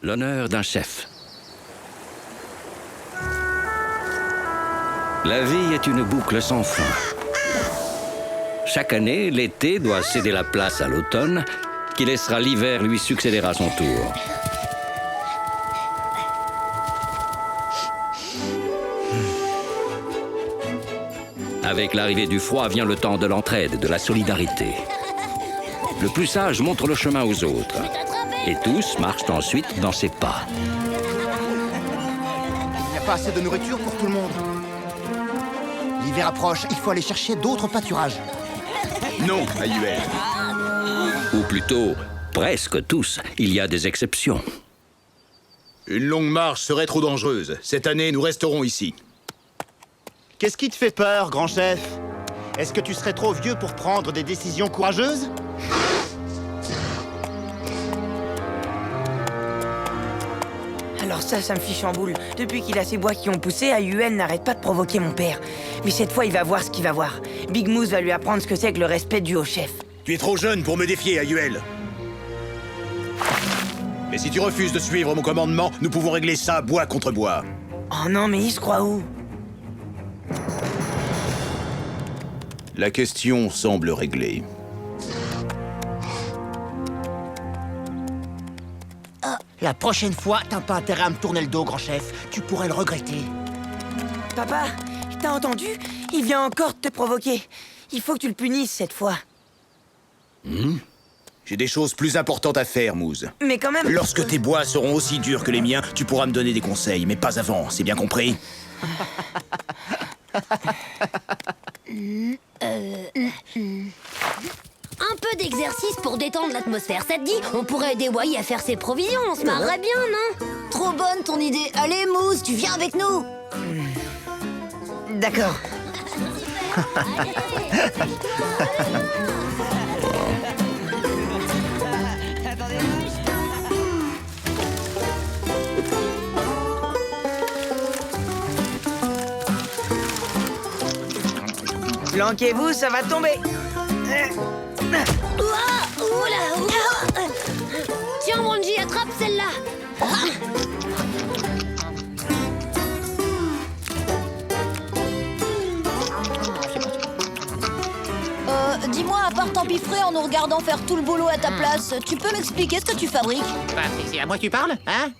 l'honneur d'un chef. La vie est une boucle sans fin. Chaque année, l'été doit céder la place à l'automne, qui laissera l'hiver lui succéder à son tour. Avec l'arrivée du froid vient le temps de l'entraide, de la solidarité. Le plus sage montre le chemin aux autres. Et tous marchent ensuite dans ses pas. Il n'y a pas assez de nourriture pour tout le monde. L'hiver approche, il faut aller chercher d'autres pâturages. Non, Ayuel. Ou plutôt, presque tous. Il y a des exceptions. Une longue marche serait trop dangereuse. Cette année, nous resterons ici. Qu'est-ce qui te fait peur, grand chef? Est-ce que tu serais trop vieux pour prendre des décisions courageuses? Alors ça me fiche en boule. Depuis qu'il a ces bois qui ont poussé, Ayuel n'arrête pas de provoquer mon père. Mais cette fois, il va voir ce qu'il va voir. Big Moose va lui apprendre ce que c'est que le respect dû au chef. Tu es trop jeune pour me défier, Ayuel. Mais si tu refuses de suivre mon commandement, nous pouvons régler ça bois contre bois. Oh non, mais il se croit où? La question semble réglée. La prochaine fois, t'as pas intérêt à me tourner le dos, grand chef. Tu pourrais le regretter. Papa, t'as entendu? Il vient encore te provoquer. Il faut que tu le punisses cette fois. J'ai des choses plus importantes à faire, Moose. Mais quand même... Lorsque tes bois seront aussi durs que les miens, tu pourras me donner des conseils, mais pas avant, c'est bien compris? Un peu d'exercice pour détendre l'atmosphère, ça te dit? On pourrait aider Wai à faire ses provisions, on se marrerait bien, non? Trop bonne ton idée. Allez, Mousse, tu viens avec nous. D'accord. Planquez-vous, ça va tomber. Tiens, Wanji, attrape celle-là. Dis-moi, à part t'empiffrer en nous regardant faire tout le boulot à ta place, tu peux m'expliquer ce que tu fabriques? Bah, c'est à moi que tu parles, hein?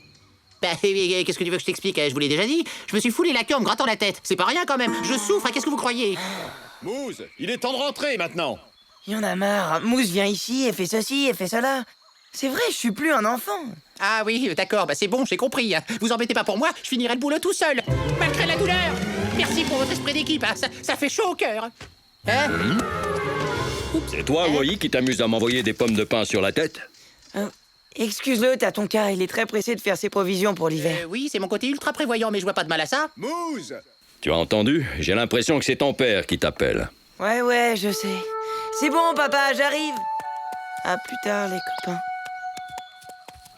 Bah, qu'est-ce que tu veux que je t'explique? Je vous l'ai déjà dit. Je me suis foulé la queue en me grattant la tête. C'est pas rien quand même. Je souffre, qu'est-ce que vous croyez? Moose, il est temps de rentrer maintenant. Il y en a marre. Mousse vient ici et fait ceci et fait cela. C'est vrai, je suis plus un enfant. Ah oui, d'accord, bah c'est bon, j'ai compris. Vous embêtez pas pour moi, je finirai le boulot tout seul. Malgré la douleur. Merci pour votre esprit d'équipe, hein, ça fait chaud au cœur. Hein? C'est toi, Wai, qui t'amuse à m'envoyer des pommes de pain sur la tête? Excuse-le, t'as ton cas, il est très pressé de faire ses provisions pour l'hiver. Oui, c'est mon côté ultra prévoyant, mais je vois pas de mal à ça. Moose! Tu as entendu? J'ai l'impression que c'est ton père qui t'appelle. Ouais, je sais. C'est bon, papa, j'arrive. À plus tard, les copains.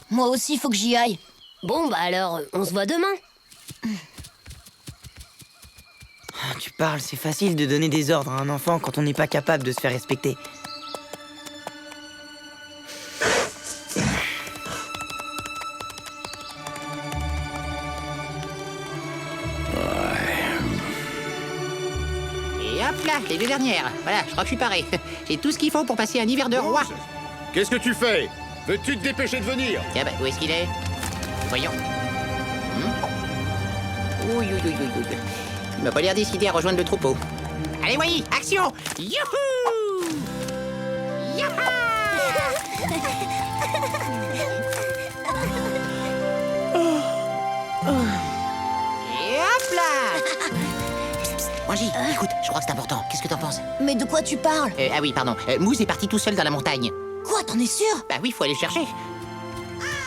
Moi aussi, faut que j'y aille. Bon, bah alors, on se voit demain. Ah, tu parles, c'est facile de donner des ordres à un enfant quand on n'est pas capable de se faire respecter. Et hop là, les deux dernières. Voilà, je crois que je suis paré. J'ai tout ce qu'il faut pour passer un hiver de roi. Qu'est-ce que tu fais? Veux-tu te dépêcher de venir? Tiens, bah, où est-ce qu'il est? Voyons. Oui. Il m'a pas l'air décidé à rejoindre le troupeau. Allez, Wai, action! Youhou! Yaha! Et hop là! Wanji, écoute, je crois que c'est important. Qu'est-ce que t'en penses? Mais de quoi tu parles? Ah oui, pardon. Moose est parti tout seul dans la montagne. Quoi, t'en es sûr? Bah oui, faut aller le chercher.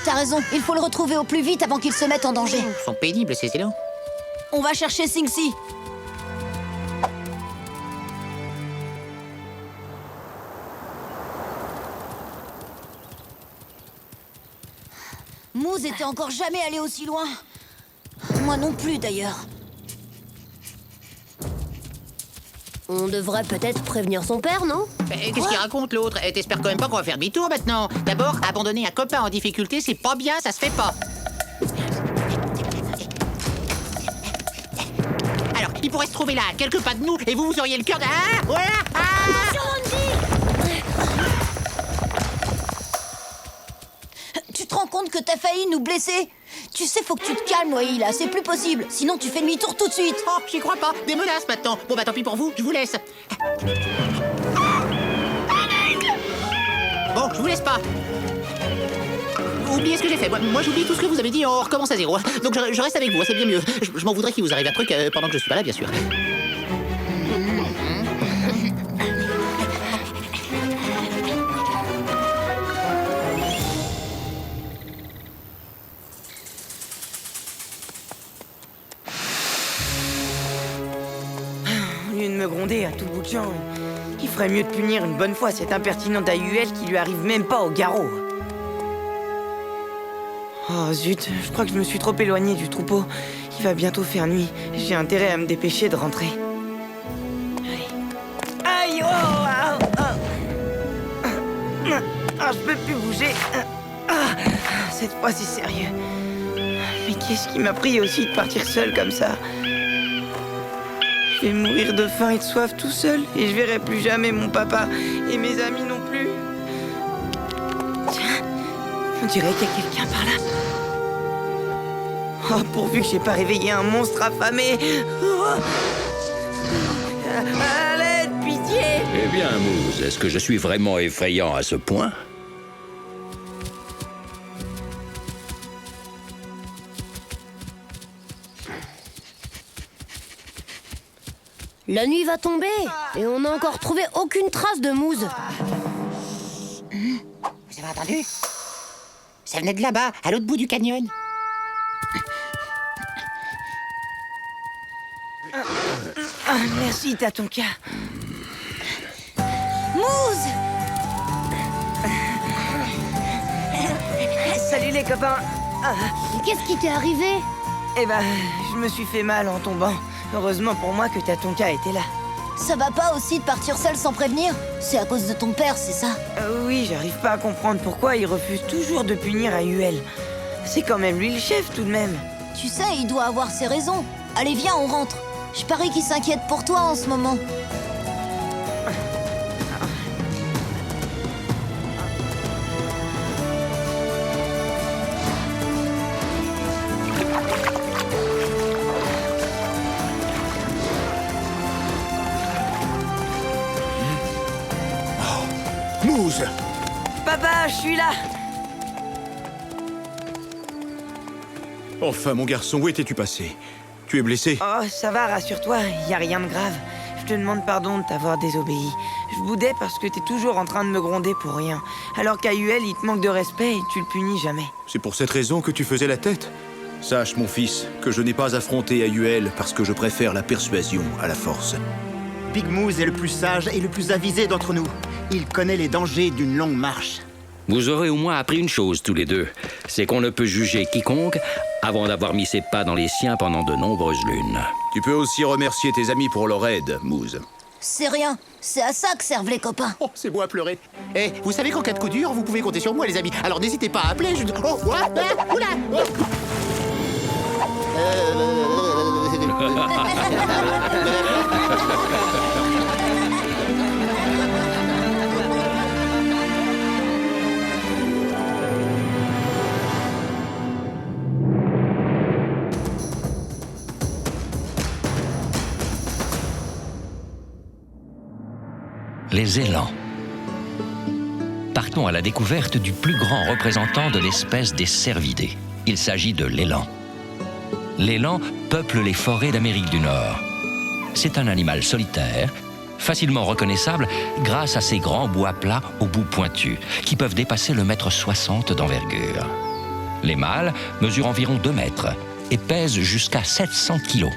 T'as raison, il faut le retrouver au plus vite avant qu'il se mette en danger. Ils sont pénibles, ces élos. On va chercher Singsi. Moose était encore jamais allé aussi loin. Moi non plus, d'ailleurs. On devrait peut-être prévenir son père, non? Qu'est-ce qu'il raconte, l'autre? T'espères quand même pas qu'on va faire demi-tour, maintenant? D'abord, abandonner un copain en difficulté, c'est pas bien, ça se fait pas. Il pourrait se trouver là, quelques pas de nous, et vous auriez le cœur de... Ah, voilà. Tu te rends compte que t'as failli nous blesser? Tu sais, faut que tu te calmes, Wai, là, c'est plus possible. Sinon, tu fais demi-tour tout de suite. Oh, j'y crois pas. Des menaces maintenant. Bon, bah tant pis pour vous, je vous laisse. Bon, je vous laisse pas. Oubliez ce que j'ai fait. Moi, j'oublie tout ce que vous avez dit, on recommence à zéro. Donc, je reste avec vous, c'est bien mieux. Je m'en voudrais qu'il vous arrive un truc pendant que je suis pas là, bien sûr. Au lieu de me gronder à tout bout de champ, il ferait mieux de punir une bonne fois cette impertinente AUL qui lui arrive même pas au garrot. Oh zut, je crois que je me suis trop éloigné du troupeau. Il va bientôt faire nuit. J'ai intérêt à me dépêcher de rentrer. Allez. Aïe, je peux plus bouger. Cette fois, c'est sérieux. Mais qu'est-ce qui m'a pris aussi de partir seul comme ça? Je vais mourir de faim et de soif tout seul, et je verrai plus jamais mon papa et mes amis non plus. Tiens, on dirait qu'il y a quelqu'un par là. Oh, pourvu que j'ai pas réveillé un monstre affamé. Oh. À l'aide, pitié. Eh bien, Moose, est-ce que je suis vraiment effrayant à ce point? La nuit va tomber et on n'a encore trouvé aucune trace de Moose. Vous avez entendu? Ça venait de là-bas, à l'autre bout du canyon. Merci, Tatonka. Moose! Salut les copains. Qu'est-ce qui t'est arrivé? Eh ben, je me suis fait mal en tombant. Heureusement pour moi que Tatonka était là. Ça va pas aussi de partir seul sans prévenir? C'est à cause de ton père, c'est ça? Oui, j'arrive pas à comprendre pourquoi il refuse toujours de punir AUL. C'est quand même lui le chef tout de même. Tu sais, il doit avoir ses raisons. Allez, viens, on rentre. Je parie qu'il s'inquiète pour toi en ce moment. Moose! Papa, je suis là. Enfin, mon garçon, où étais-tu passé? Tu es blessé? Oh, ça va, rassure-toi, y a rien de grave. Je te demande pardon de t'avoir désobéi. Je boudais parce que t'es toujours en train de me gronder pour rien. Alors qu'AUL, il te manque de respect et tu le punis jamais. C'est pour cette raison que tu faisais la tête? Sache, mon fils, que je n'ai pas affronté AUL parce que je préfère la persuasion à la force. Big Moose est le plus sage et le plus avisé d'entre nous. Il connaît les dangers d'une longue marche. Vous aurez au moins appris une chose tous les deux, c'est qu'on ne peut juger quiconque avant d'avoir mis ses pas dans les siens pendant de nombreuses lunes. Tu peux aussi remercier tes amis pour leur aide, Moose. C'est rien. C'est à ça que servent les copains. Oh, c'est beau à pleurer. Eh, vous savez qu'en cas de coup dur, vous pouvez compter sur moi, les amis. Alors n'hésitez pas à appeler. Oh, ah, ah, oula, oh. Les élans. Partons à la découverte du plus grand représentant de l'espèce des cervidés. Il s'agit de l'élan. L'élan peuple les forêts d'Amérique du Nord. C'est un animal solitaire, facilement reconnaissable grâce à ses grands bois plats au bout pointu, qui peuvent dépasser le 1,60 m d'envergure. Les mâles mesurent environ 2 mètres et pèsent jusqu'à 700 kg.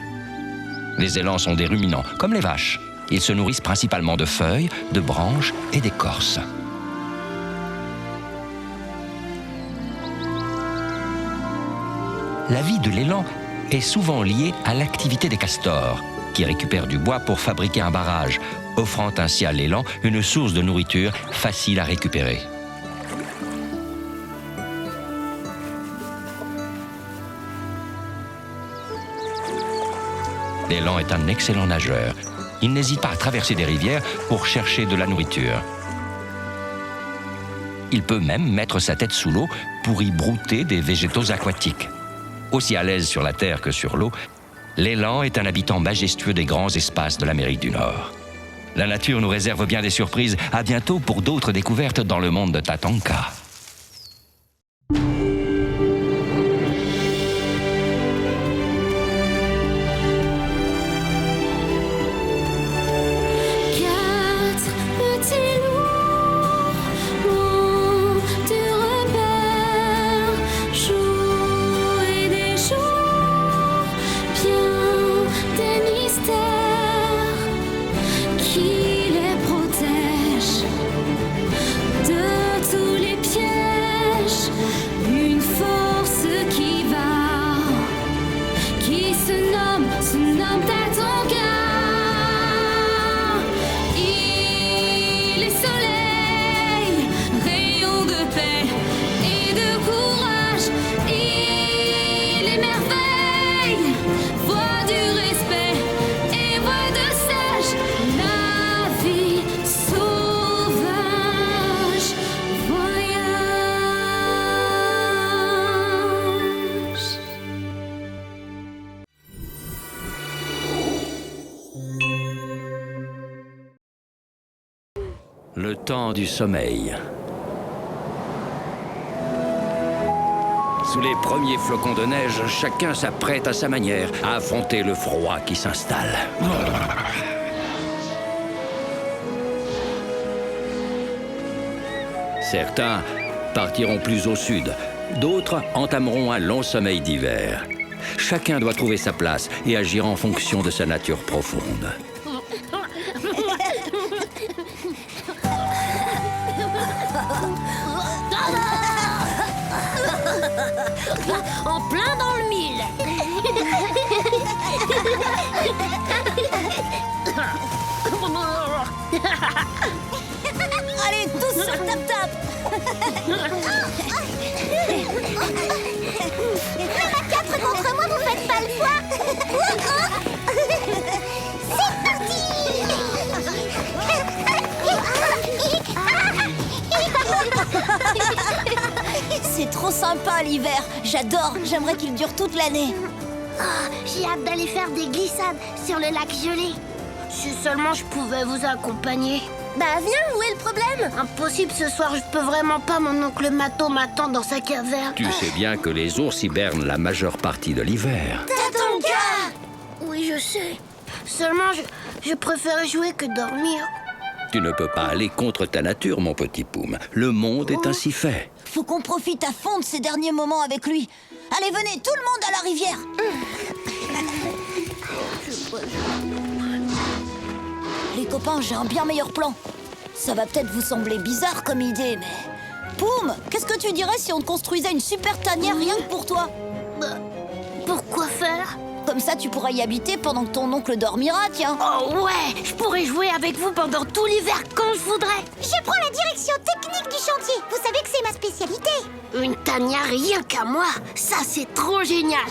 Les élans sont des ruminants, comme les vaches. Ils se nourrissent principalement de feuilles, de branches et d'écorces. La vie de l'élan est souvent liée à l'activité des castors, qui récupèrent du bois pour fabriquer un barrage, offrant ainsi à l'élan une source de nourriture facile à récupérer. L'élan est un excellent nageur. Il n'hésite pas à traverser des rivières pour chercher de la nourriture. Il peut même mettre sa tête sous l'eau pour y brouter des végétaux aquatiques. Aussi à l'aise sur la terre que sur l'eau, l'élan est un habitant majestueux des grands espaces de l'Amérique du Nord. La nature nous réserve bien des surprises. À bientôt pour d'autres découvertes dans le monde de Tatanka. Le temps du sommeil. Sous les premiers flocons de neige, chacun s'apprête à sa manière à affronter le froid qui s'installe. Certains partiront plus au sud, d'autres entameront un long sommeil d'hiver. Chacun doit trouver sa place et agir en fonction de sa nature profonde. En plein dans le mille. Allez, tous sur tap-tap. Même à 4 contre moi, vous faites pas le poids. C'est parti. C'est trop sympa l'hiver. J'adore. J'aimerais qu'il dure toute l'année. J'ai hâte d'aller faire des glissades sur le lac gelé. Si seulement je pouvais vous accompagner. Bah viens, où est le problème? Impossible ce soir, je peux vraiment pas, mon oncle Mato m'attend dans sa caverne. Tu sais bien que les ours hibernent la majeure partie de l'hiver. Tatanka! Oui, je sais. Seulement, je préfère jouer que dormir. Tu ne peux pas aller contre ta nature, mon petit Poum. Le monde est ainsi fait. Faut qu'on profite à fond de ces derniers moments avec lui. Allez, venez, tout le monde à la rivière. Les copains, j'ai un bien meilleur plan. Ça va peut-être vous sembler bizarre comme idée, mais... Poum, qu'est-ce que tu dirais si on te construisait une super tanière rien que pour toi? Pourquoi faire? Comme ça, tu pourras y habiter pendant que ton oncle dormira, tiens. Oh ouais, je pourrais jouer avec vous pendant tout l'hiver quand je voudrais. Je prends la direction technique du chantier. Vous savez que c'est ma spécialité. Une tanière rien qu'à moi, ça c'est trop génial.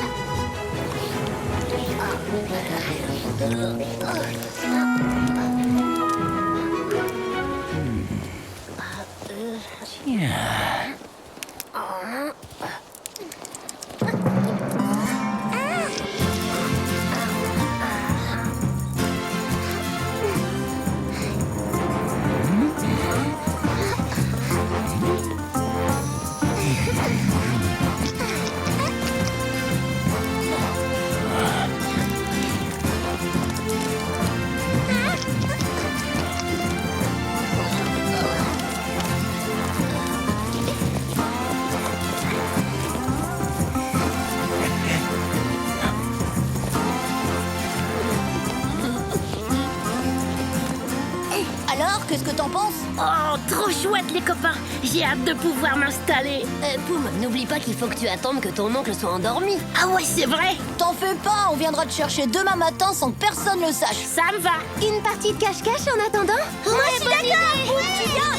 Alors, qu'est-ce que t'en penses? Oh, trop chouette les copains. J'ai hâte de pouvoir m'installer. Poum, n'oublie pas qu'il faut que tu attendes que ton oncle soit endormi. Ah ouais, c'est vrai. T'en fais pas, on viendra te chercher demain matin sans que personne le sache. Ça me va. Une partie de cache-cache en attendant? Moi, je suis d'accord. Tu viens?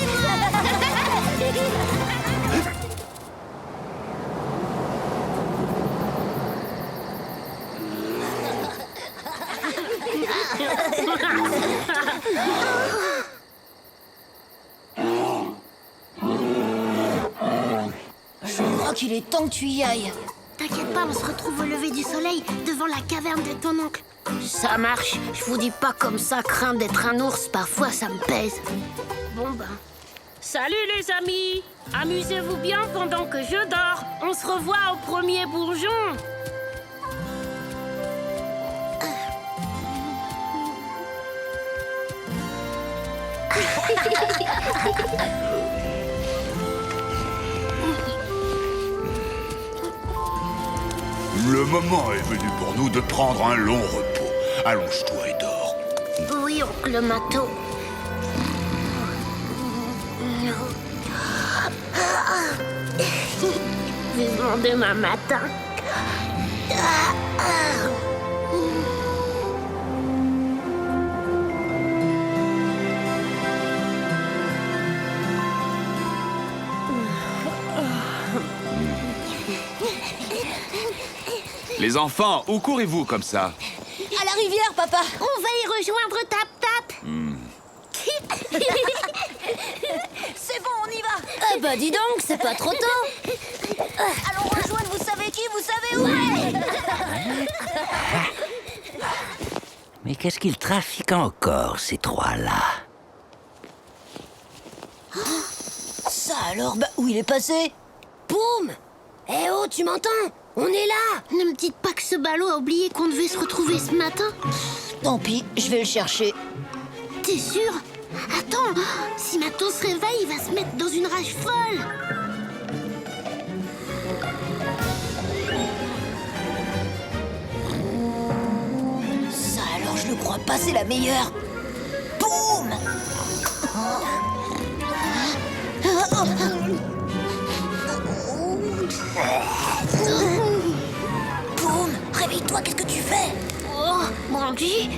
qu'il est temps que tu y ailles. T'inquiète pas, on se retrouve au lever du soleil devant la caverne de ton oncle. Ça marche, je vous dis pas comme ça, craindre d'être un ours, parfois ça me pèse. Bon ben... Salut les amis! Amusez-vous bien pendant que je dors. On se revoit au premier bourgeon. Le moment est venu pour nous de prendre un long repos. Allonge-toi et dors. Oui, oncle Mato. Vivement demain matin. Les enfants, où courez-vous comme ça? À la rivière, papa. On va y rejoindre Tap Tap. C'est bon, on y va. Ah bah dis donc, c'est pas trop tôt. Allons rejoindre vous savez qui, vous savez où est. Mais qu'est-ce qu'ils trafiquent encore, ces trois-là? Ça alors, bah où il est passé? Poum! Eh oh, tu m'entends? On est là! Ne me dites pas que ce ballot a oublié qu'on devait se retrouver ce matin. Tant pis, je vais le chercher. T'es sûr? Attends, si Mato se réveille, il va se mettre dans une rage folle. Ça alors, je le crois pas, c'est la meilleure. Boum! Boum! Réveille-toi, qu'est-ce que tu fais? Oh, Brandy,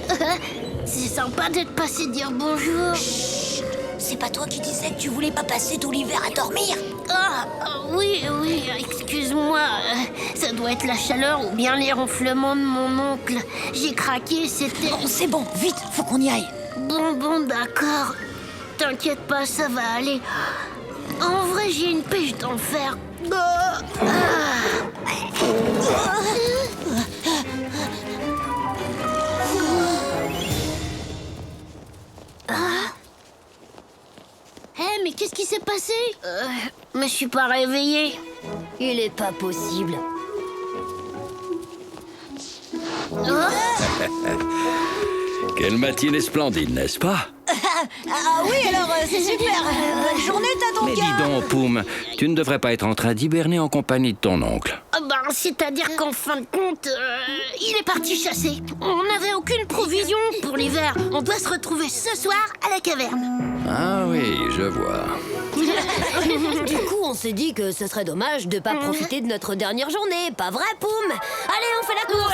c'est sympa d'être passé dire bonjour. Chut! C'est pas toi qui disais que tu voulais pas passer tout l'hiver à dormir? Ah, oui, excuse-moi. Ça doit être la chaleur ou bien les ronflements de mon oncle. J'ai craqué, c'était... Bon, c'est bon, vite, faut qu'on y aille. Bon, d'accord. T'inquiète pas, ça va aller. En vrai, j'ai une pêche d'enfer. Mais qu'est-ce qui s'est passé? Me suis pas réveillée. Il est pas possible. Quelle matinée splendide, n'est-ce pas? Ah oui, alors c'est super. Bonne journée, Tonka. Mais dis donc, Poum, tu ne devrais pas être en train d'hiberner en compagnie de ton oncle. C'est-à-dire qu'en fin de compte, il est parti chasser. On n'avait aucune provision pour l'hiver. On doit se retrouver ce soir à la caverne. Ah oui, je vois. Du coup, on s'est dit que ce serait dommage de pas profiter de notre dernière journée. Pas vrai, Poum? Allez, on fait la course.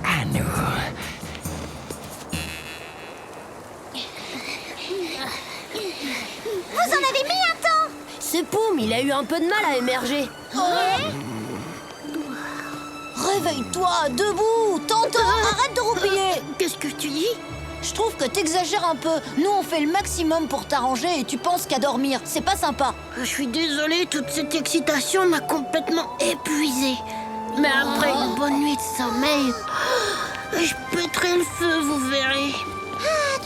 À nous. Vous en avez mis un temps. C'est Poum, il a eu un peu de mal à émerger. Réveille-toi, debout. Tonton, arrête de roupiller. Qu'est-ce que tu dis? Je trouve que t'exagères un peu. Nous, on fait le maximum pour t'arranger et tu penses qu'à dormir. C'est pas sympa. Je suis désolée, toute cette excitation m'a complètement épuisée. Mais après une bonne nuit de sommeil, je pèterai le feu, vous verrez.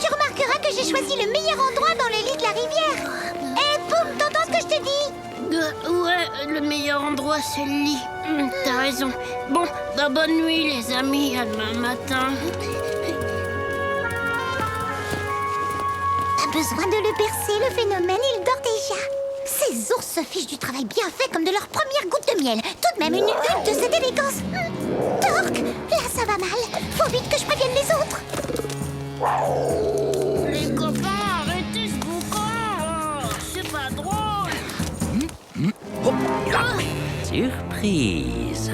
Tu remarqueras que j'ai choisi le meilleur endroit dans le lit de la rivière. Hé, Poum, t'entends ce que je te dis? Ouais, le meilleur endroit, c'est le lit. T'as raison. Bon, bonne nuit, les amis. À demain matin. Pas besoin de le bercer, le phénomène, il dort déjà. Ces ours se fichent du travail bien fait comme de leur première goutte de miel. Tout de même une hutte de cette élégance. Torque, là ça va mal. Faut vite que je prévienne les autres. Les copains, arrêtez ce boucan. C'est pas drôle. Surprise.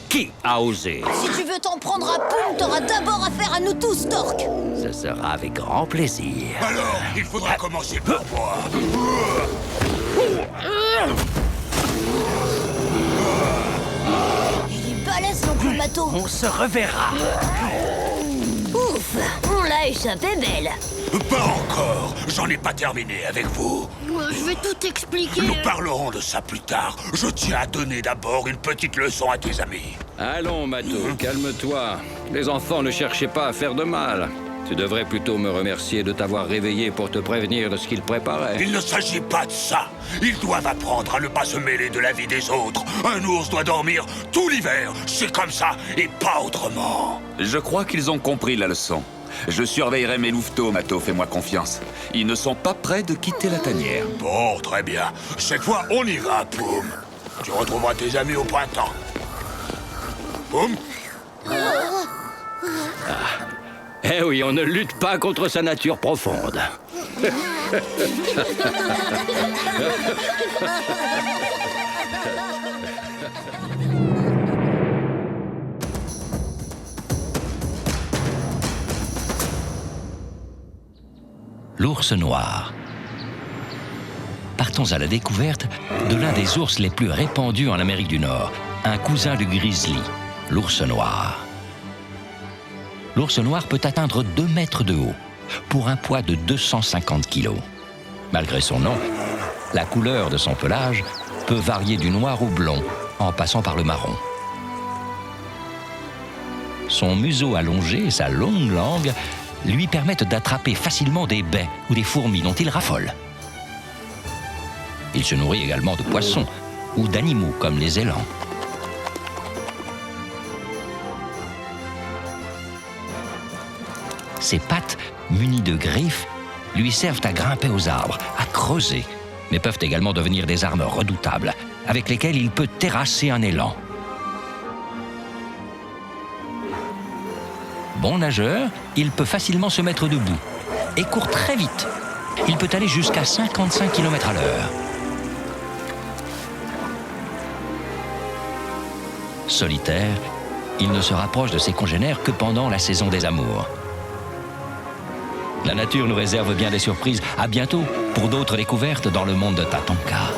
Qui a osé? Si tu veux t'en prendre à Poum, t'auras d'abord affaire à nous tous, Torque. Ce sera avec grand plaisir. Alors, il faudra commencer par moi. Il est balèze, l'oncle Mato. On se reverra. Ouf, on l'a L'échappée est belle. Pas encore. J'en ai pas terminé avec vous. Je vais tout expliquer. Nous parlerons de ça plus tard. Je tiens à donner d'abord une petite leçon à tes amis. Allons, Mato, calme-toi. Les enfants ne cherchaient pas à faire de mal. Tu devrais plutôt me remercier de t'avoir réveillé pour te prévenir de ce qu'ils préparaient. Il ne s'agit pas de ça. Ils doivent apprendre à ne pas se mêler de la vie des autres. Un ours doit dormir tout l'hiver. C'est comme ça et pas autrement. Je crois qu'ils ont compris la leçon. Je surveillerai mes louveteaux, Mato, fais-moi confiance. Ils ne sont pas prêts de quitter la tanière. Bon, très bien. Cette fois, on y va, Poum. Tu retrouveras tes amis au printemps. Poum. Eh oui, on ne lutte pas contre sa nature profonde. L'ours noir. Partons à la découverte de l'un des ours les plus répandus en Amérique du Nord, un cousin du grizzly, l'ours noir. L'ours noir peut atteindre 2 mètres de haut, pour un poids de 250 kilos. Malgré son nom, la couleur de son pelage peut varier du noir au blond, en passant par le marron. Son museau allongé et sa longue langue lui permettent d'attraper facilement des baies ou des fourmis dont il raffole. Il se nourrit également de poissons ou d'animaux comme les élans. Ses pattes, munies de griffes, lui servent à grimper aux arbres, à creuser, mais peuvent également devenir des armes redoutables, avec lesquelles il peut terrasser un élan. Bon nageur, il peut facilement se mettre debout et court très vite. Il peut aller jusqu'à 55 km/h. Solitaire, il ne se rapproche de ses congénères que pendant la saison des amours. La nature nous réserve bien des surprises. À bientôt pour d'autres découvertes dans le monde de Tatanka.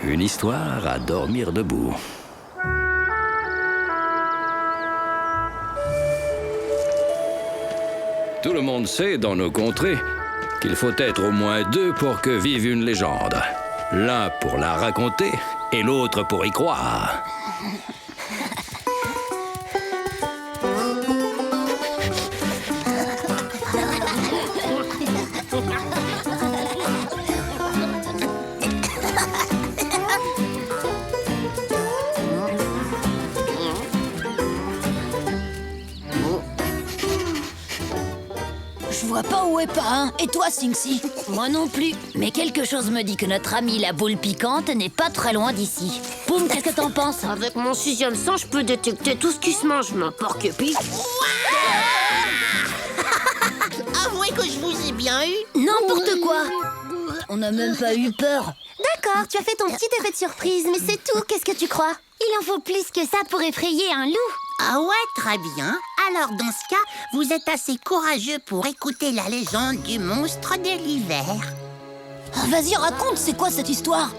Une histoire à dormir debout. Tout le monde sait dans nos contrées qu'il faut être au moins 2 pour que vive une légende. L'un pour la raconter et l'autre pour y croire. Je vois pas où est Pain. Et toi, Sinxi? Moi non plus. Mais quelque chose me dit que notre amie la boule piquante n'est pas très loin d'ici. Poum, qu'est-ce que t'en penses? Avec mon 6e sens, je peux détecter tout ce qui se mange, ma porc-épice. Avouez que je vous ai bien eu. N'importe quoi. On n'a même pas eu peur. D'accord, tu as fait ton petit effet de surprise, mais c'est tout, qu'est-ce que tu crois? Il en faut plus que ça pour effrayer un loup. Ah ouais, très bien. Alors dans ce cas, vous êtes assez courageux pour écouter la légende du monstre de l'hiver. Ah, vas-y, raconte, c'est quoi cette histoire?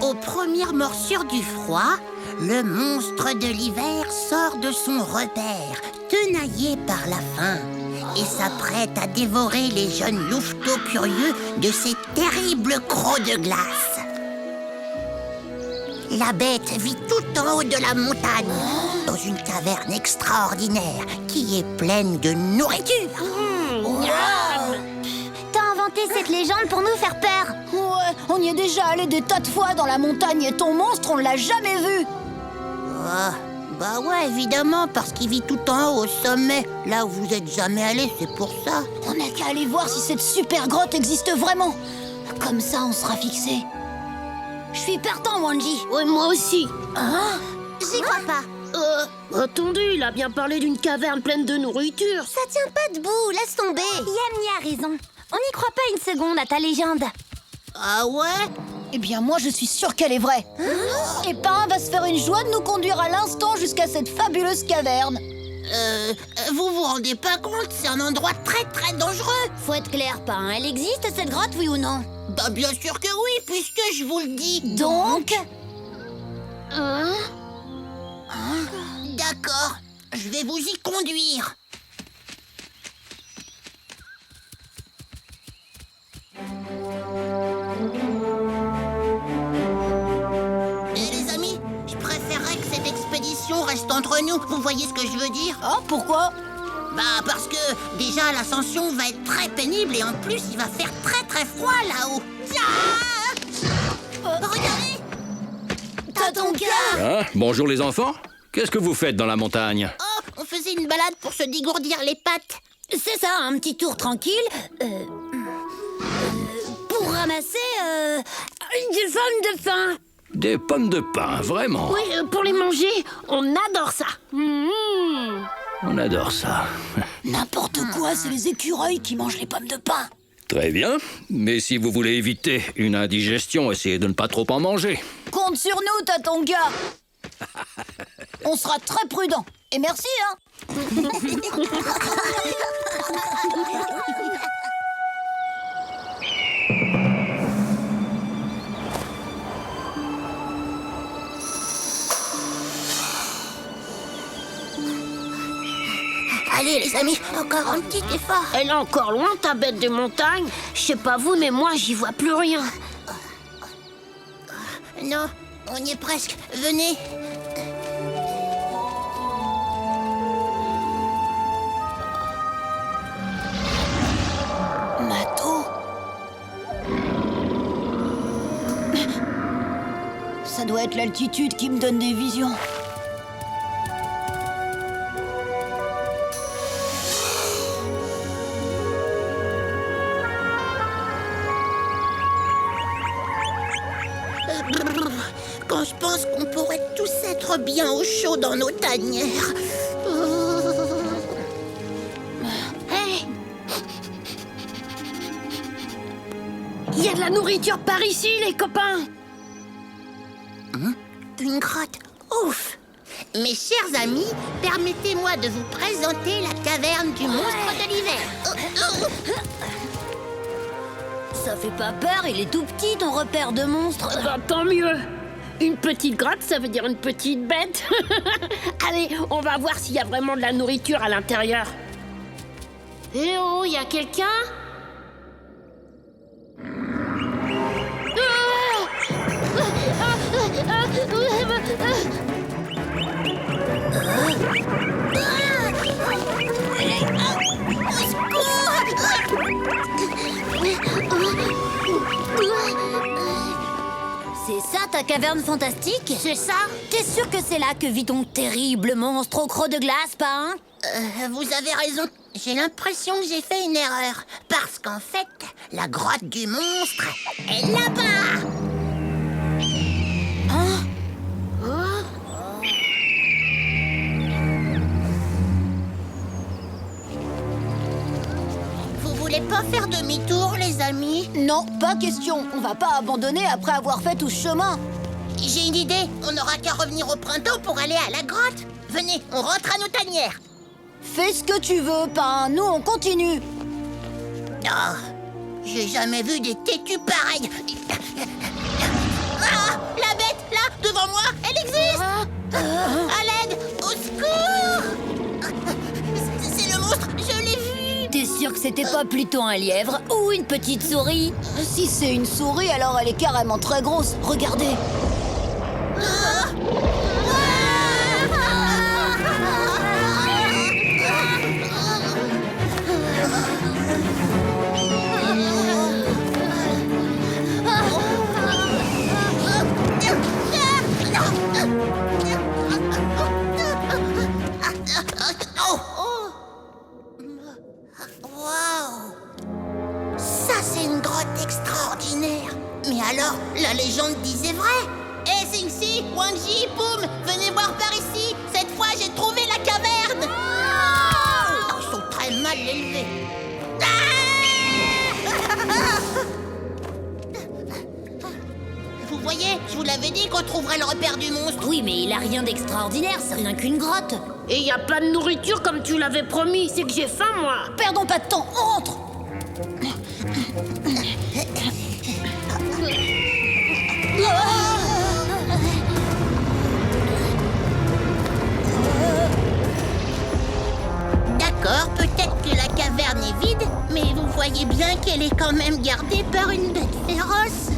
Aux premières morsures du froid, le monstre de l'hiver sort de son repère, tenaillé par la faim, et s'apprête à dévorer les jeunes louveteaux curieux de ses terribles crocs de glace. La bête vit tout en haut de la montagne, dans une caverne extraordinaire qui est pleine de nourriture. T'as inventé cette légende pour nous faire peur. Ouais, on y est déjà allé des tas de fois dans la montagne et ton monstre, on l'a jamais vu. Bah ouais, évidemment, parce qu'il vit tout en haut, au sommet. Là où vous êtes jamais allé, c'est pour ça. On n'a qu'à aller voir si cette super grotte existe vraiment. Comme ça, on sera fixé. Je suis partant, Wanji. Ouais, moi aussi. Hein? J'y crois pas. Attendez, il a bien parlé d'une caverne pleine de nourriture. Ça tient pas debout, laisse tomber. Yamni a raison. On n'y croit pas une seconde à ta légende. Ah ouais? Eh bien, moi, je suis sûre qu'elle est vraie. Et Pain va se faire une joie de nous conduire à l'instant jusqu'à cette fabuleuse caverne. Vous vous rendez pas compte, c'est un endroit très très dangereux. Faut être clair, Pain. Elle existe, cette grotte, oui ou non? Bah bien sûr que oui, puisque je vous le dis. Donc? D'accord. Je vais vous y conduire. Et les amis, je préférerais que cette expédition reste entre nous. Vous voyez ce que je veux dire? Oh, pourquoi? Bah parce que déjà l'ascension va être très pénible et en plus il va faire très très froid là-haut. Regardez! Tatonka! Hein? Bonjour les enfants. Qu'est-ce que vous faites dans la montagne? Oh, on faisait une balade pour se dégourdir les pattes. C'est ça, un petit tour tranquille. Pour ramasser des pommes de pin. Des pommes de pin, vraiment? Oui, pour les manger, on adore ça. On adore ça. N'importe quoi, c'est les écureuils qui mangent les pommes de pin. Très bien. Mais si vous voulez éviter une indigestion, essayez de ne pas trop en manger. Compte sur nous, Tatonka. On sera très prudents. Et merci, hein. Allez les amis, encore un petit effort. Elle est encore loin, ta bête de montagne. Je sais pas vous, mais moi, j'y vois plus rien. Non, on y est presque. Venez. Mato. Ça doit être l'altitude qui me donne des visions. Quand je pense qu'on pourrait tous être bien au chaud dans nos tanières. Hey! Il y a de la nourriture par ici, les copains. Une grotte. Ouf! Mes chers amis, permettez-moi de vous présenter la caverne du monstre de l'hiver. Ça fait pas peur, il est tout petit ton repère de monstre. Bah, tant mieux. Une petite grotte, ça veut dire une petite bête. Allez, on va voir s'il y a vraiment de la nourriture à l'intérieur. Eh oh, il y a quelqu'un? C'est ça ta caverne fantastique? C'est ça? T'es sûr que c'est là que vit ton terrible monstre au croc de glace, pas hein? Vous avez raison. J'ai l'impression que j'ai fait une erreur. Parce qu'en fait, la grotte du monstre est là-bas. Hein? Vous voulez pas faire demi-tour, les amis? Non, pas question. On va pas abandonner après avoir fait tout ce chemin. J'ai une idée. On n'aura qu'à revenir au printemps pour aller à la grotte. Venez, on rentre à nos tanières. Fais ce que tu veux, Pain. Nous, on continue. Oh, j'ai jamais vu des têtus pareils. Ah, la bête, là, devant moi, elle existe. À l'aide, au secours. C'est le monstre, je l'ai vu. T'es sûr que c'était pas plutôt un lièvre ou une petite souris? Si c'est une souris, alors elle est carrément très grosse. Regardez. Waouh! Ça, c'est une grotte extraordinaire. Mais alors, la légende disait vrai. Eh, Singsi, Wanji, Poum, venez voir par ici. Cette fois, j'ai trouvé la caverne. Oh, ils sont très mal élevés. Vous voyez, je vous l'avais dit qu'on trouverait le repère du monstre. Oui, mais il a rien d'extraordinaire, c'est rien qu'une grotte. Et il y a pas de nourriture comme tu l'avais promis. C'est que j'ai faim, moi. Perdons pas de temps, on rentre. voyez bien qu'elle est quand même gardée par une bête féroce.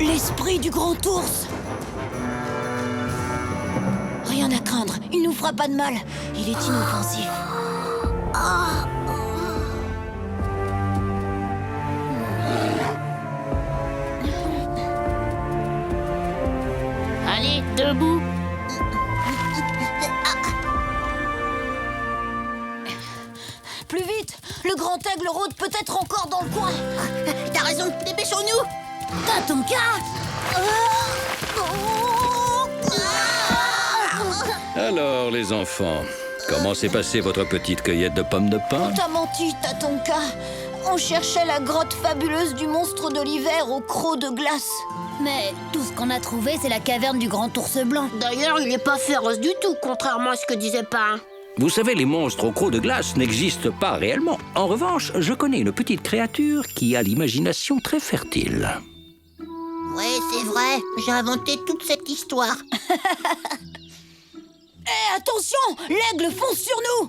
L'esprit du grand ours. Rien à craindre, il nous fera pas de mal. Il est inoffensif. Allez, debout. Plus vite, le grand aigle rôde peut-être encore dans le coin. T'as raison, dépêchons-nous. Tatonka! Alors, les enfants, comment s'est passée votre petite cueillette de pommes de pin? On t'a menti, Tatonka. On cherchait la grotte fabuleuse du monstre de l'hiver au croc de glace. Mais tout ce qu'on a trouvé, c'est la caverne du grand ours blanc. D'ailleurs, il est pas féroce du tout, contrairement à ce que disait Pain. Vous savez, les monstres aux crocs de glace n'existent pas réellement. En revanche, je connais une petite créature qui a l'imagination très fertile. Ouais, c'est vrai. J'ai inventé toute cette histoire. Hé, attention! L'aigle fonce sur nous!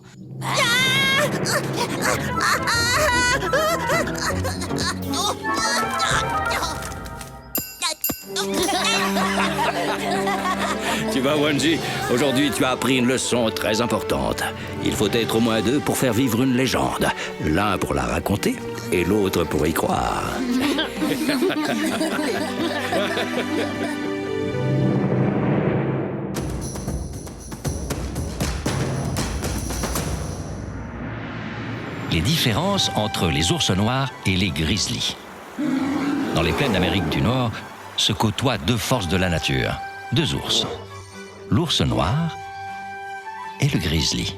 Tu vois, Wanji, aujourd'hui tu as appris une leçon très importante. Il faut être au moins deux pour faire vivre une légende. L'un pour la raconter et l'autre pour y croire. Les différences entre les ours noirs et les grizzlies. Dans les plaines d'Amérique du Nord se côtoient deux forces de la nature, deux ours, l'ours noir et le grizzly.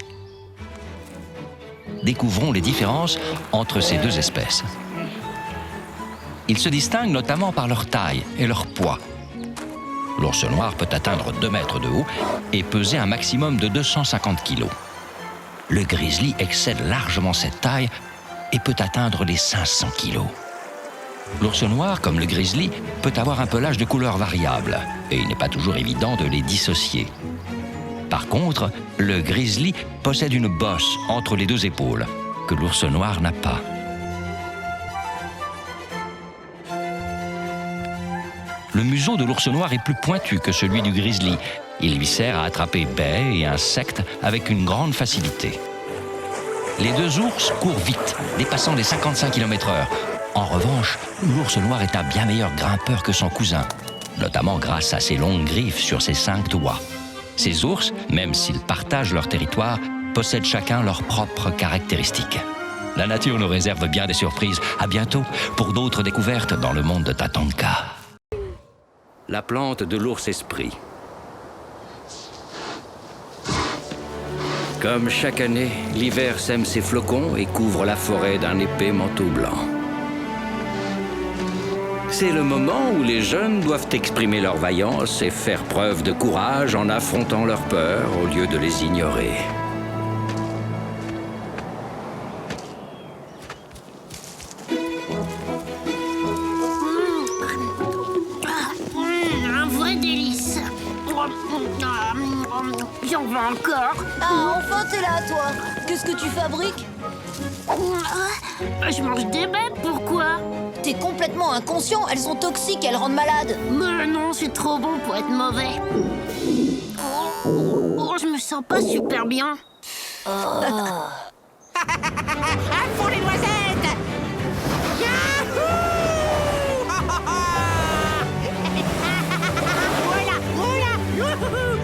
Découvrons les différences entre ces deux espèces. Ils se distinguent notamment par leur taille et leur poids. L'ours noir peut atteindre 2 mètres de haut et peser un maximum de 250 kilos. Le grizzly excède largement cette taille et peut atteindre les 500 kilos. L'ours noir, comme le grizzly, peut avoir un pelage de couleur variable et il n'est pas toujours évident de les dissocier. Par contre, le grizzly possède une bosse entre les deux épaules que l'ours noir n'a pas. Le museau de l'ours noir est plus pointu que celui du grizzly. Il lui sert à attraper baies et insectes avec une grande facilité. Les deux ours courent vite, dépassant les 55 km/h. En revanche, l'ours noir est un bien meilleur grimpeur que son cousin, notamment grâce à ses longues griffes sur ses 5 doigts. Ces ours, même s'ils partagent leur territoire, possèdent chacun leurs propres caractéristiques. La nature nous réserve bien des surprises. À bientôt pour d'autres découvertes dans le monde de Tatonka. La plante de l'ours esprit. Comme chaque année, l'hiver sème ses flocons et couvre la forêt d'un épais manteau blanc. C'est le moment où les jeunes doivent exprimer leur vaillance et faire preuve de courage en affrontant leurs peurs au lieu de les ignorer. Un vrai délice. J'en veux encore. Ah, enfin t'es là, toi. Qu'est-ce que tu fabriques? Je mange des bêtes, pourquoi? T'es complètement inconscient, elles sont toxiques, elles rendent malade. Mais non, c'est trop bon pour être mauvais. Oh, je me sens pas super bien. À fond les noisettes! Yahoo! Voilà, voilà! Youhou!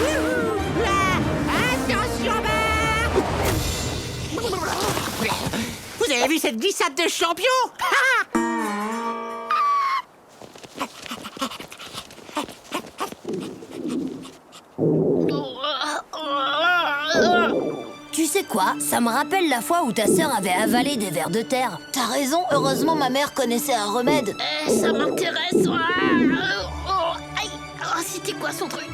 Youhou! Attention, vous avez vu cette glissade de champion? Tu sais quoi? Ça me rappelle la fois où ta sœur avait avalé des vers de terre. T'as raison, heureusement ma mère connaissait un remède. Ça m'intéresse. C'était quoi son truc?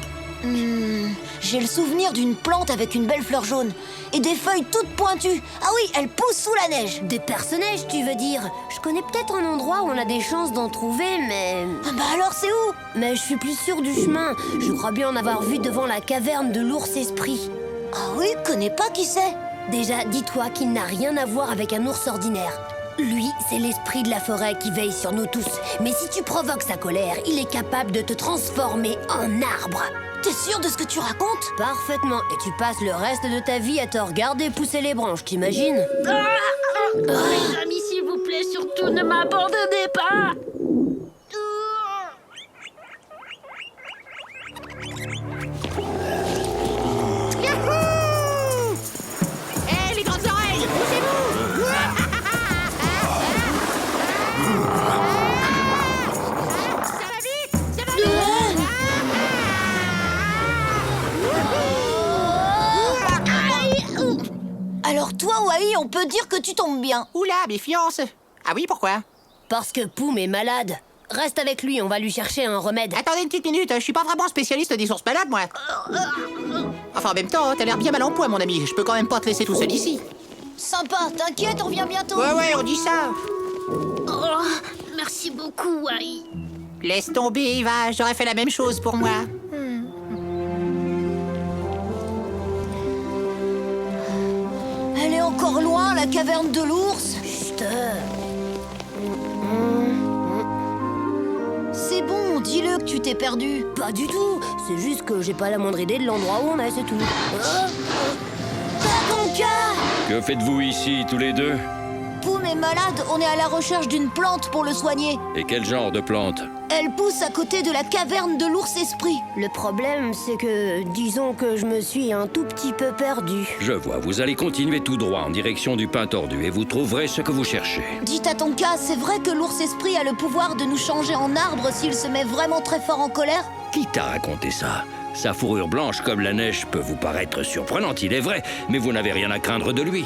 J'ai le souvenir d'une plante avec une belle fleur jaune et des feuilles toutes pointues. Ah oui, elle pousse sous la neige. Des personnages, tu veux dire? Je connais peut-être un endroit où on a des chances d'en trouver, mais... Ah bah alors c'est où? Mais je suis plus sûre du chemin. Je crois bien en avoir vu devant la caverne de l'ours esprit. Ah oui, connais pas qui c'est? Déjà, dis-toi qu'il n'a rien à voir avec un ours ordinaire. Lui, c'est l'esprit de la forêt qui veille sur nous tous. Mais si tu provoques sa colère, il est capable de te transformer en arbre. T'es sûr de ce que tu racontes? Parfaitement. Et tu passes le reste de ta vie à te regarder pousser les branches, t'imagines? Mes amis, s'il vous plaît, surtout ne m'abandonnez pas. Yahoo! Hé, les grandes oreilles, poussez-vous! Ça va vite! Ça va vite! Alors toi, Wai, on peut dire que tu tombes bien. Oula, méfiance! Ah oui, pourquoi? Parce que Poum est malade. Reste avec lui, on va lui chercher un remède. Attendez une petite minute, je suis pas vraiment spécialiste des ours malades, moi. Enfin, en même temps, t'as l'air bien mal en point, mon ami. Je peux quand même pas te laisser tout seul ici. Sympa, t'inquiète, on revient bientôt. Ouais, on dit ça. Oh, merci beaucoup, Wai. Laisse tomber, Eva, j'aurais fait la même chose pour moi. Elle est encore loin, la caverne de l'ours. Chut. C'est bon, dis-le que tu t'es perdu. Pas du tout. C'est juste que j'ai pas la moindre idée de l'endroit où on est, c'est tout. Tatonka! Que faites-vous ici, tous les deux? Poum est malade, on est à la recherche d'une plante pour le soigner. Et quel genre de plante? Elle pousse à côté de la caverne de l'ours esprit. Le problème, c'est que, disons que je me suis un tout petit peu perdu. Je vois, vous allez continuer tout droit en direction du Pin Tordu et vous trouverez ce que vous cherchez. Dis Tatonka, c'est vrai que l'ours esprit a le pouvoir de nous changer en arbre s'il se met vraiment très fort en colère? Qui t'a raconté ça? Sa fourrure blanche comme la neige peut vous paraître surprenante, il est vrai, mais vous n'avez rien à craindre de lui.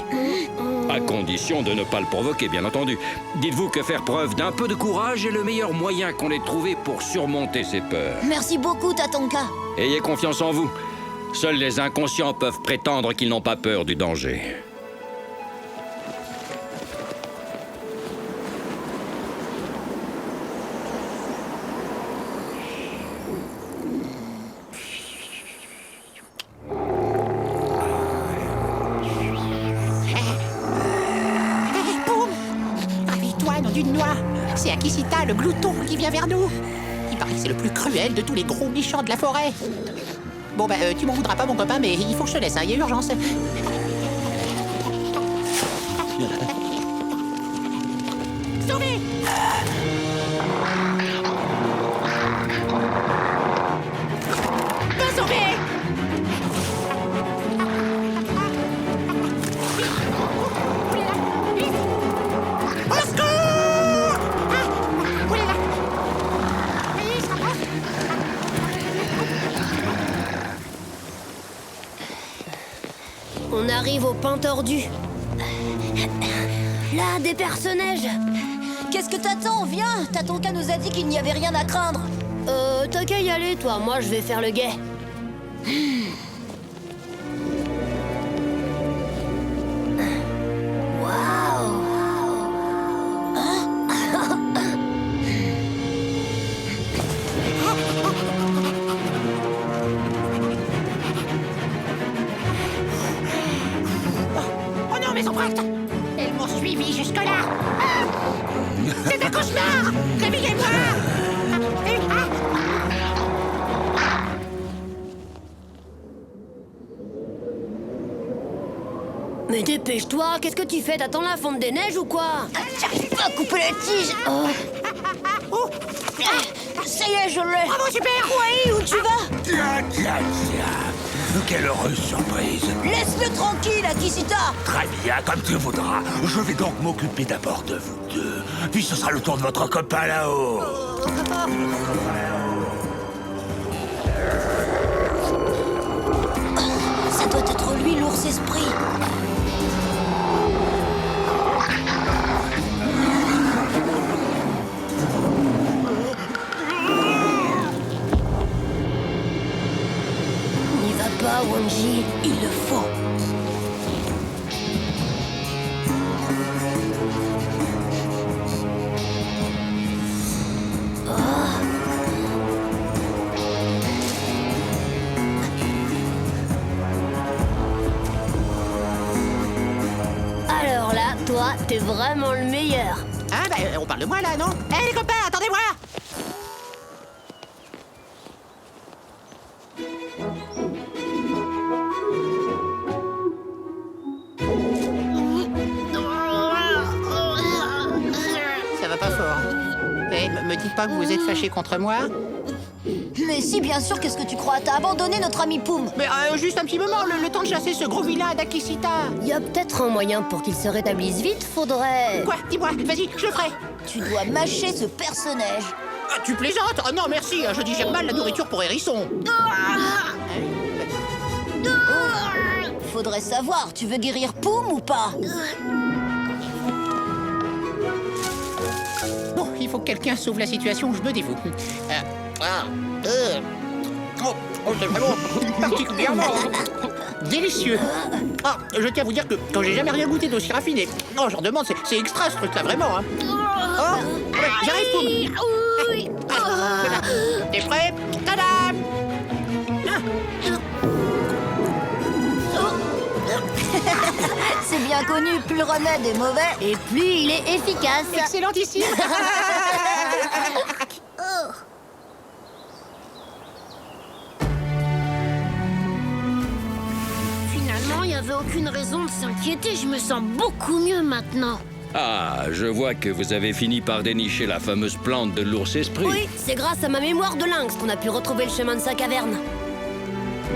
À condition de ne pas le provoquer, bien entendu. Dites-vous que faire preuve d'un peu de courage est le meilleur moyen qu'on ait trouvé pour surmonter ses peurs. Merci beaucoup, Tatonka. Ayez confiance en vous. Seuls les inconscients peuvent prétendre qu'ils n'ont pas peur du danger. D'une noix. C'est Akisita, le glouton, qui vient vers nous. Il paraît que c'est le plus cruel de tous les gros méchants de la forêt. Bon, tu m'en voudras pas, mon copain, mais il faut que je te laisse, hein, il y a urgence. Sauvez! Me sauver! On arrive au Pin Tordu. Là, des personnages. Qu'est-ce que t'attends? Viens, Tatonka nous a dit qu'il n'y avait rien à craindre. T'as qu'à y aller, toi. Moi, je vais faire le guet. Oh non, mes empreintes! Elles m'ont suivi jusque-là! C'est un cauchemar! Réveillez-moi! Mais dépêche-toi, qu'est-ce que tu fais? T'attends la fonte des neiges ou quoi? J'arrive pas à couper la tige. Oh. Ça y est, je l'ai. Bravo, super! Oui, où tu vas? Tiens. Quelle heureuse surprise. Laisse-le tranquille, Akisita. Très bien, comme tu voudras. Je vais donc m'occuper d'abord de vous deux. Puis ce sera le tour de votre copain là-haut. Ça doit être lui, l'ours esprit. N'y va pas, Wanji. Il le faut. t'es vraiment le meilleur. Ah bah, on parle de moi là, non? Hé les copains, attendez-moi! Ça va pas fort. Eh, me dites pas que vous êtes fâchés contre moi? Mais si, bien sûr, qu'est-ce que tu crois? T'as abandonné notre ami Poum. Mais juste un petit moment, le temps de chasser ce gros vilain d'Akisita. Y a peut-être un moyen pour qu'il se rétablisse vite, faudrait... Quoi? Dis-moi, vas-y, je le ferai. Tu dois mâcher ce personnage. Ah, tu plaisantes? Oh non, merci, je digère mal la nourriture pour hérisson. Faudrait savoir, tu veux guérir Poum ou pas? Bon, il faut que quelqu'un sauve la situation, je me dévoue. C'est vraiment particulièrement délicieux. Ah, je tiens à vous dire que quand j'ai jamais rien goûté d'aussi raffiné. Non, j'en demande, c'est extra ce truc-là, vraiment. Hein. Oh, ouais, j'arrive, Poum. T'es prêt? Tadam! C'est bien connu, plus le remède est mauvais, Et plus il est efficace. Excellentissime. Finalement, il n'y avait aucune raison de s'inquiéter. Je me sens beaucoup mieux maintenant. Ah, je vois que vous avez fini par dénicher la fameuse plante de l'ours esprit. Oui, c'est grâce à ma mémoire de lynx qu'on a pu retrouver le chemin de sa caverne.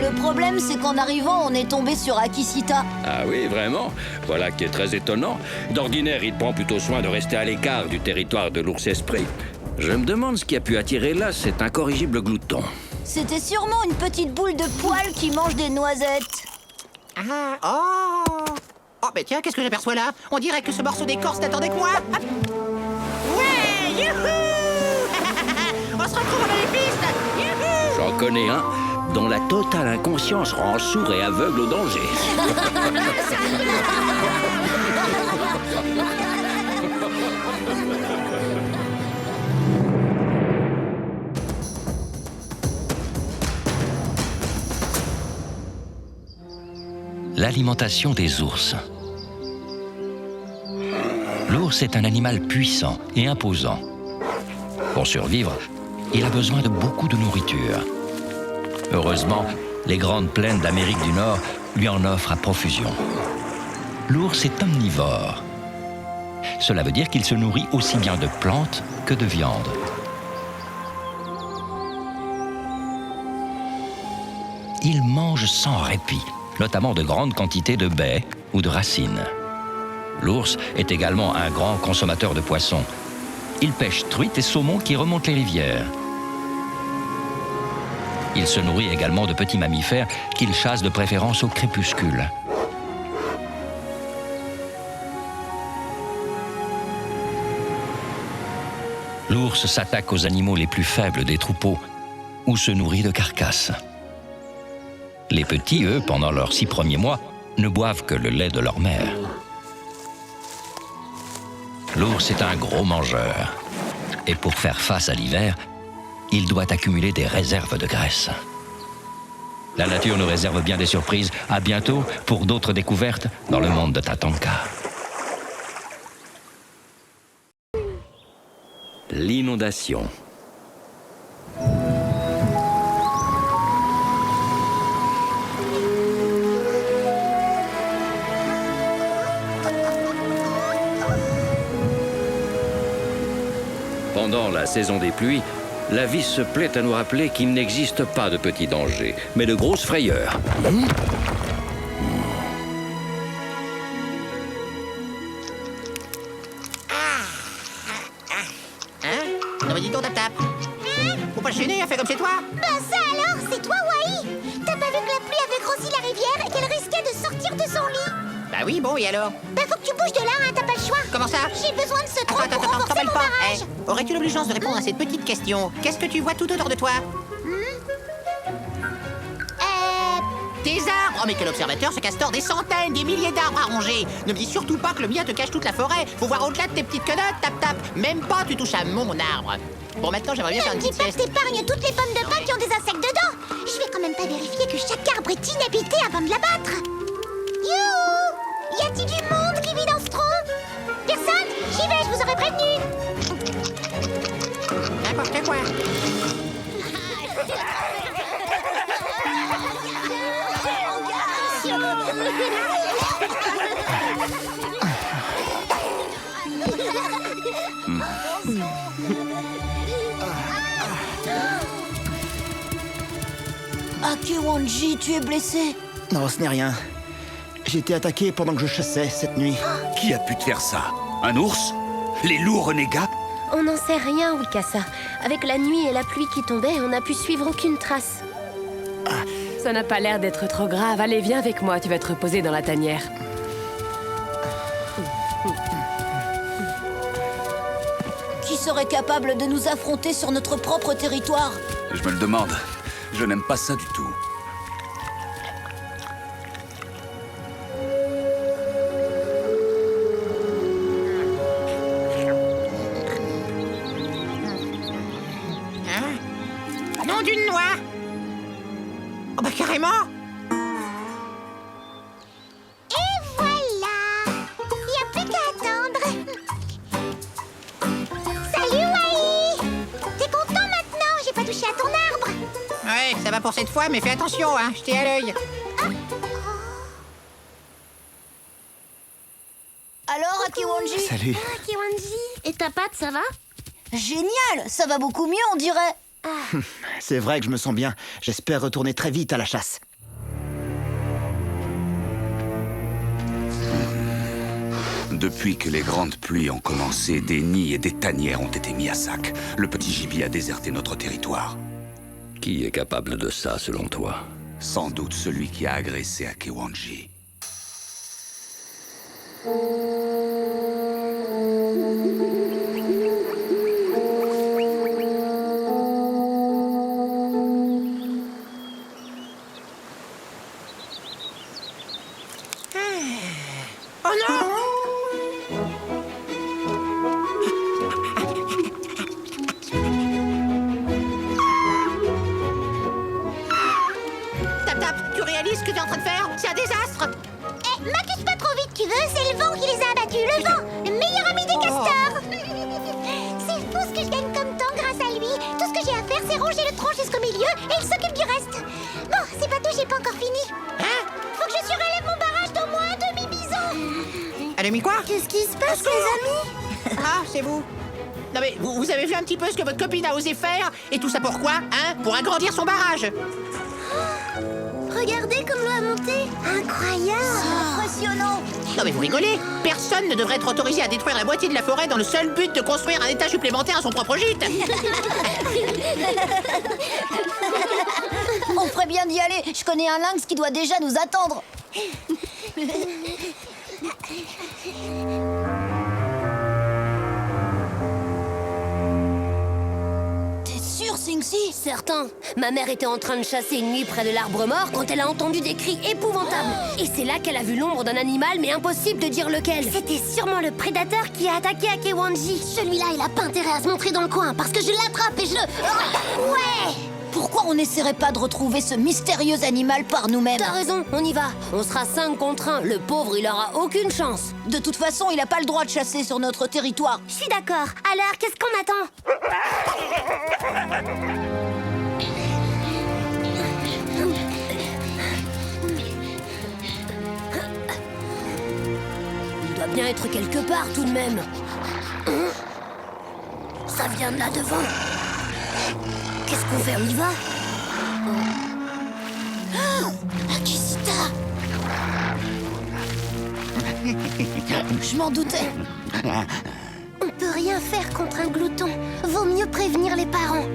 Le problème, c'est qu'en arrivant, on est tombé sur Akisita. Ah oui, vraiment? Voilà qui est très étonnant. D'ordinaire, il prend plutôt soin de rester à l'écart du territoire de l'ours esprit. Je me demande ce qui a pu attirer là cet incorrigible glouton. C'était sûrement une petite boule de poils qui mange des noisettes. Ah, oh! Oh, mais tiens, qu'est-ce que j'aperçois là? On dirait que ce morceau d'écorce n'attendait que moi. Hop. Ouais, youhou! On se retrouve dans les pistes. Youhou! J'en connais un dont la totale inconscience rend sourd et aveugle au danger. L'alimentation des ours. L'ours est un animal puissant et imposant. Pour survivre, il a besoin de beaucoup de nourriture. Heureusement, les grandes plaines d'Amérique du Nord lui en offrent à profusion. L'ours est omnivore. Cela veut dire qu'il se nourrit aussi bien de plantes que de viande. Il mange sans répit, notamment de grandes quantités de baies ou de racines. L'ours est également un grand consommateur de poissons. Il pêche truites et saumons qui remontent les rivières. Il se nourrit également de petits mammifères qu'il chasse de préférence au crépuscule. L'ours s'attaque aux animaux les plus faibles des troupeaux ou se nourrit de carcasses. Les petits, eux, pendant leurs 6 premiers mois, ne boivent que le lait de leur mère. L'ours est un gros mangeur. Et pour faire face à l'hiver, il doit accumuler des réserves de graisse. La nature nous réserve bien des surprises. À bientôt pour d'autres découvertes dans le monde de Tatanka. L'inondation. Pendant la saison des pluies, la vie se plaît à nous rappeler qu'il n'existe pas de petits dangers, mais de grosses frayeurs. Hein? Non mais dis donc, tap-tap. Faut pas se gêner, fais comme chez toi. Bah ça alors, c'est toi, Wai. T'as pas vu que la pluie avait grossi la rivière et qu'elle risquait de sortir de son lit? Bah oui, bon, et alors? Bah faut que tu bouges de là, hein, t'as pas le choix. Comment ça? J'ai besoin de ce tronc pour renforcer t'embête mon pas. barrage. Aurais-tu l'obligeance de répondre à cette petite question? Qu'est-ce que tu vois tout autour de toi? Des arbres! Oh mais quel observateur, ce castor, des centaines, des milliers d'arbres à ronger! Ne me dis surtout pas que le mien te cache toute la forêt! Faut voir au-delà de tes petites quenottes, tap-tap! Même pas tu touches à mon arbre! Bon, maintenant j'aimerais bien faire une Ne dis petite pas que sieste. t'épargnes toutes les pommes de pin qui ont des insectes dedans. Je vais quand même pas vérifier que chaque arbre est inhabité avant de l'abattre. Youhou! Y a-t-il du monde qui vit dans ce tronc? Akewanji, tu es blessé? Non, ce n'est rien. J'ai été attaqué pendant que je chassais cette nuit. Qui a pu te faire ça? Un ours? Les loups renégats? On n'en sait rien, Wikasa. Avec la nuit et la pluie qui tombaient, on n'a pu suivre aucune trace. Ça n'a pas l'air d'être trop grave. Allez, viens avec moi, tu vas te reposer dans la tanière. Qui serait capable de nous affronter sur notre propre territoire? Je me le demande. Je n'aime pas ça du tout. Nom d'une noix. Oh bah carrément. Et voilà. Il n'y a plus qu'à attendre. Salut, Wai. T'es content maintenant? J'ai pas touché à ton arbre. Ouais, ça va pour cette fois, mais fais attention, hein, je t'ai à l'œil. Alors, Akewanji? Salut. Akewanji. Et ta patte, ça va? Génial! Ça va beaucoup mieux, on dirait. C'est vrai que je me sens bien. J'espère retourner très vite à la chasse. Depuis que les grandes pluies ont commencé, des nids et des tanières ont été mis à sac. Le petit gibier a déserté notre territoire. Qui est capable de ça, selon toi? Sans doute celui qui a agressé Akewanji. Oh non! Tap, tu réalises ce que tu es en train de faire? C'est un désastre! Eh, m'accuse pas trop vite, tu veux? C'est le vent qui les a abattus. Le vent, le meilleur ami des castors. C'est fou ce que je gagne comme temps grâce à lui. Tout ce que j'ai à faire, c'est ronger le tronc jusqu'au milieu et il s'occupe du reste. Bon, c'est pas tout, j'ai pas encore fini. Hein? Faut que je surélève mon barrage d'au moins un demi-bison. Un demi quoi? Qu'est-ce qui se passe, les amis? Ah, c'est vous. Non mais, vous avez vu un petit peu ce que votre copine a osé faire? Et tout ça pourquoi? Hein? Pour agrandir son barrage. Regardez comme l'eau a monté. Incroyable. Impressionnant. Non mais vous rigolez? Personne ne devrait être autorisé à détruire la moitié de la forêt dans le seul but de construire un étage supplémentaire à son propre gîte. On ferait bien d'y aller. Je connais un lynx qui doit déjà nous attendre. T'es sûr, Singsi? Certain. Ma mère était en train de chasser une nuit près de l'arbre mort quand elle a entendu des cris épouvantables. Et c'est là qu'elle a vu l'ombre d'un animal, mais impossible de dire lequel. C'était sûrement le prédateur qui a attaqué Akewanji. Celui-là, il a pas intérêt à se montrer dans le coin parce que je l'attrape et je le... Ouais! Pourquoi on n'essaierait pas de retrouver ce mystérieux animal par nous-mêmes? T'as raison, on y va. On sera 5 contre 1. Le pauvre, il aura aucune chance. De toute façon, il n'a pas le droit de chasser sur notre territoire. Je suis d'accord. Alors, qu'est-ce qu'on attend? Il doit bien être quelque part tout de même. Ça vient de là devant. Qu'est-ce qu'on fait? On y va? Akisita! Je m'en doutais. On peut rien faire contre un glouton. Vaut mieux prévenir les parents.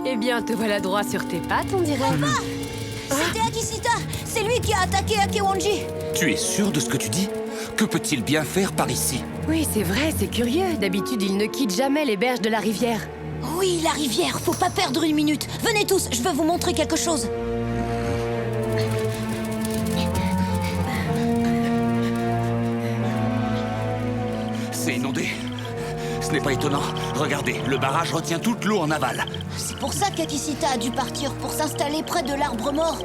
Eh bien, te voilà droit sur tes pattes, on dirait. Papa! C'était Akisita! C'est lui qui a attaqué Akewanji! Tu es sûr de ce que tu dis? Que peut-il bien faire par ici? Oui, c'est vrai, c'est curieux. D'habitude, il ne quitte jamais les berges de la rivière. Oui, la rivière, faut pas perdre une minute. Venez tous, je veux vous montrer quelque chose. C'est inondé. Ce n'est pas étonnant. Regardez, le barrage retient toute l'eau en aval. C'est pour ça qu'Akisita a dû partir, pour s'installer près de l'arbre mort.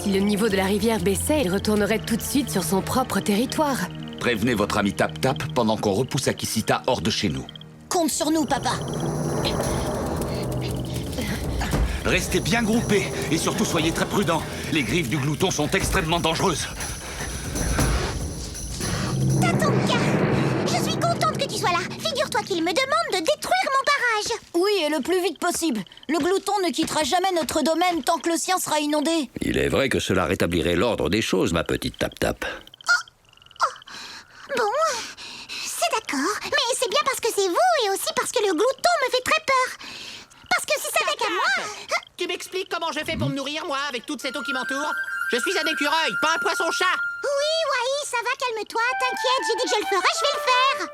Si le niveau de la rivière baissait, il retournerait tout de suite sur son propre territoire. Prévenez votre ami Tap Tap pendant qu'on repousse Akisita hors de chez nous. Compte sur nous, papa. Restez bien groupés et surtout soyez très prudents. Les griffes du glouton sont extrêmement dangereuses. Tatanka, je suis contente que tu sois là. Figure-toi qu'il me demande de détruire mon barrage. Oui, et le plus vite possible. Le glouton ne quittera jamais notre domaine tant que le sien sera inondé. Il est vrai que cela rétablirait l'ordre des choses, ma petite Tap-Tap. Bon, c'est d'accord, mais c'est bien parce que c'est vous et aussi parce que le glouton me fait très peur. Parce que si ça n'était qu'à moi... Tu m'expliques comment je fais pour me nourrir, moi, avec toute cette eau qui m'entoure? Je suis un écureuil, pas un poisson-chat. Oui, Wai, ça va, calme-toi, t'inquiète, j'ai dit que je le ferais, je vais le faire.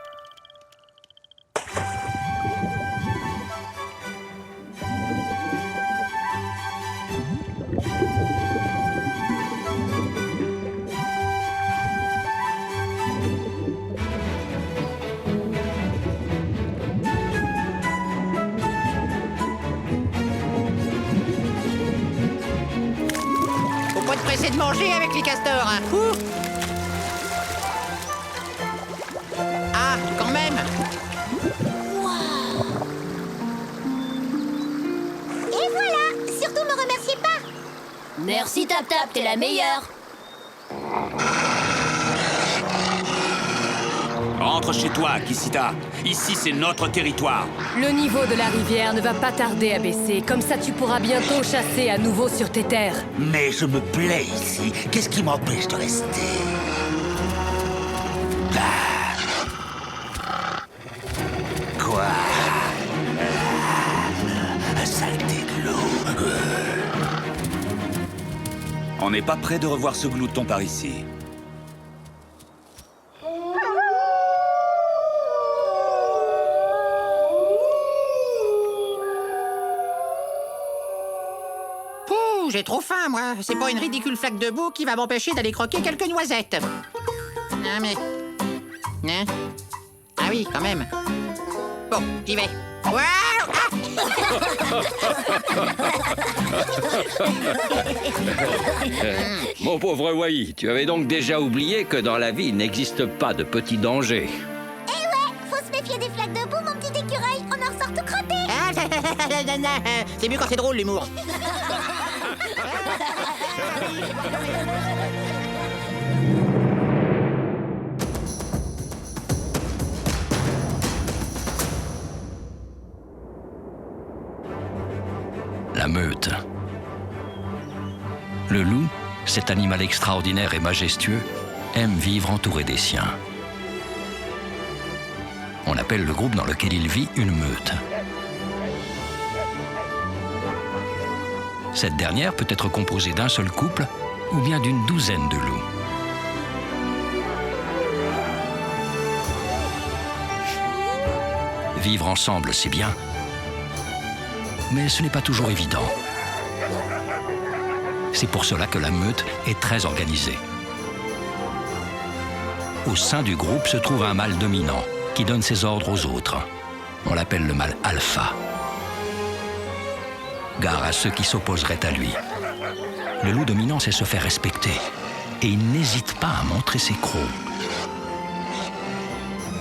Faut pas te presser de manger avec les castors, hein. Ouh. Ah, quand même. Et voilà, surtout me remerciez pas. Merci Tap-Tap, t'es la meilleure. Rentre chez toi, Kissita. Ici, c'est notre territoire. Le niveau de la rivière ne va pas tarder à baisser. Comme ça, tu pourras bientôt chasser à nouveau sur tes terres. Mais je me plais ici. Qu'est-ce qui m'empêche de rester? Quoi? Saleté de l'eau. On n'est pas près de revoir ce glouton par ici. Pouh, j'ai trop faim, moi. C'est pas une ridicule flaque de boue qui va m'empêcher d'aller croquer quelques noisettes. Ah, mais... Hein? Ah oui, quand même. Bon, j'y vais. Waouh! Mon pauvre Wai, tu avais donc déjà oublié que dans la vie, il n'existe pas de petits dangers. Eh ouais, faut se méfier des flaques de boue, mon petit écureuil. On en ressort tout crotté. C'est mieux quand c'est drôle, l'humour. La meute. Le loup, cet animal extraordinaire et majestueux, aime vivre entouré des siens. On appelle le groupe dans lequel il vit une meute. Cette dernière peut être composée d'un seul couple ou bien d'une douzaine de loups. Vivre ensemble, c'est bien, mais ce n'est pas toujours évident. C'est pour cela que la meute est très organisée. Au sein du groupe se trouve un mâle dominant qui donne ses ordres aux autres. On l'appelle le mâle alpha. Gare à ceux qui s'opposeraient à lui. Le loup dominant sait se faire respecter et il n'hésite pas à montrer ses crocs.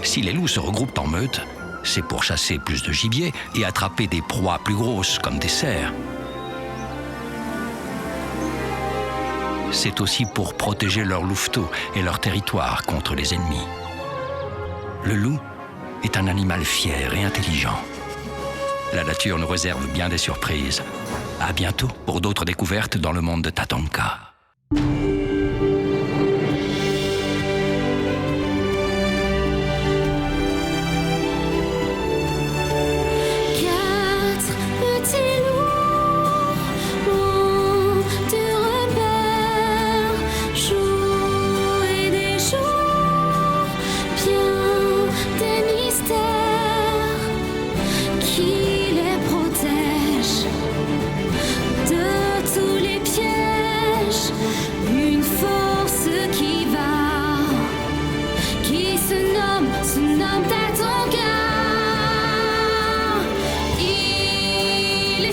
Si les loups se regroupent en meute, c'est pour chasser plus de gibier et attraper des proies plus grosses comme des cerfs. C'est aussi pour protéger leur louveteau et leur territoire contre les ennemis. Le loup est un animal fier et intelligent. La nature nous réserve bien des surprises. À bientôt pour d'autres découvertes dans le monde de Tatanka. Il est